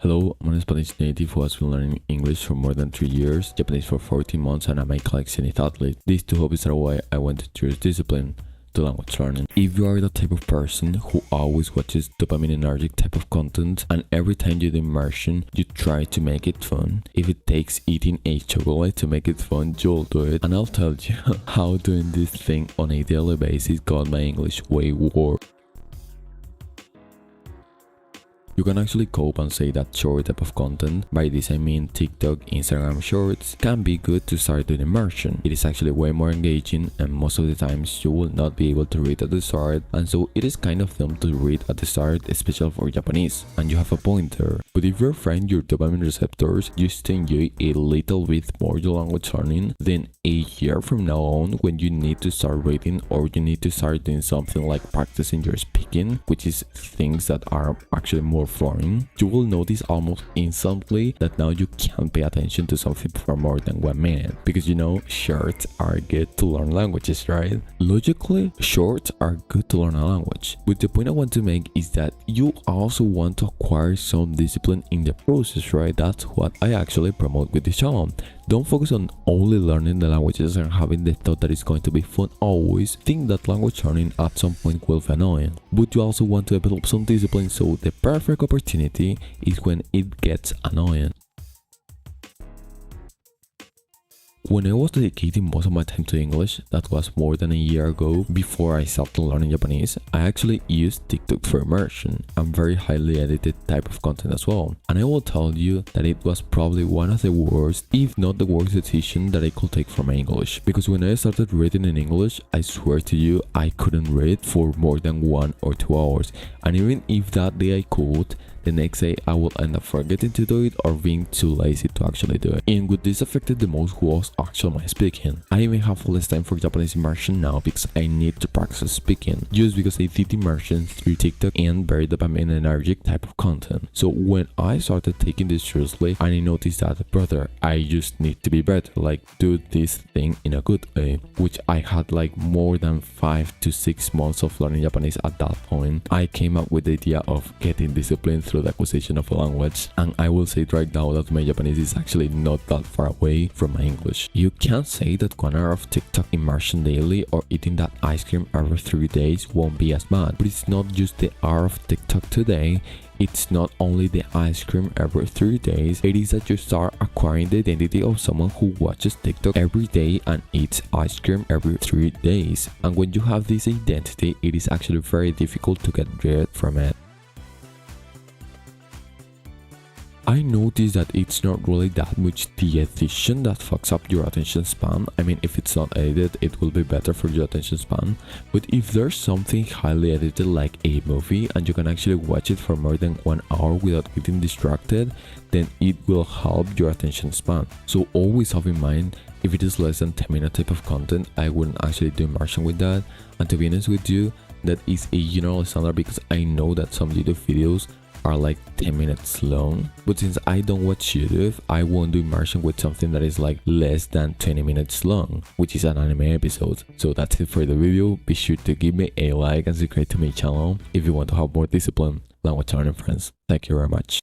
Hello, I'm a Spanish native who has been learning English for more than 3 years, Japanese for 14 months, and I'm a collectionist athlete. These two hobbies are why I went to choose discipline to language learning. If you are the type of person who always watches dopamine energetic type of content and every time you do immersion, you try to make it fun, if it takes eating a chocolate to make it fun, you'll do it. And I'll tell you how doing this thing on a daily basis got my English way worse. You can actually cope and say that short type of content, by this I mean TikTok, Instagram shorts, can be good to start doing immersion. It is actually way more engaging and most of the times you will not be able to read at the start, and so it is kind of dumb to read at the start, especially for Japanese, and you have a point there. But if you find your dopamine receptors used to enjoy a little bit more your language learning, then a year from now on when you need to start reading or you need to start doing something like practicing your speaking, which is things that are actually more flowing, you will notice almost instantly that now you can't pay attention to something for more than 1 minute, because you know shorts are good to learn languages, right? Logically, shorts are good to learn a language, but the point I want to make is that you also want to acquire some discipline in the process, right? That's what I actually promote with this channel. Don't focus on only learning the languages and having the thought that it's going to be fun always. Think that language learning at some point will be annoying, but you also want to develop some discipline, so the perfect opportunity is when it gets annoying. When I was dedicating most of my time to English, that was more than a year ago, before I started learning Japanese, I actually used TikTok for immersion and very highly edited type of content as well. And I will tell you that it was probably one of the worst, if not the worst decision that I could take for my English. Because when I started reading in English, I swear to you, I couldn't read for more than 1 or 2 hours. And even if that day I could, the next day I will end up forgetting to do it or being too lazy to actually do it. And what this affected the most was actually my speaking. I even have less time for Japanese immersion now because I need to practice speaking, just because I did immersion through TikTok and very dopamine energetic type of content. So when I started taking this seriously, and I noticed that, brother, I just need to be better, like do this thing in a good way, which I had like more than 5 to 6 months of learning Japanese at that point. I came up with the idea of getting disciplined through the acquisition of a language, and I will say it right now that my Japanese is actually not that far away from my English. You can't say that 1 hour of TikTok immersion daily or eating that ice cream every 3 days won't be as bad, but it's not just the hour of TikTok today. It's not only the ice cream every 3 days, it is that you start acquiring the identity of someone who watches TikTok every day and eats ice cream every 3 days. And when you have this identity, it is actually very difficult to get rid from it. I noticed that it's not really that much the edition that fucks up your attention span. I mean, if it's not edited, it will be better for your attention span. But if there's something highly edited like a movie and you can actually watch it for more than 1 hour without getting distracted, then it will help your attention span. So always have in mind, if it is less than 10-minute type of content, I wouldn't actually do immersion with that. And to be honest with you, that is a general standard because I know that some YouTube videos are like 10 minutes long, but since I don't watch YouTube, I won't do immersion with something that is like less than 20 minutes long, which is an anime episode. So that's it for the video. Be sure to give me a like and subscribe to my channel if you want to have more discipline language learning friends. Thank you very much.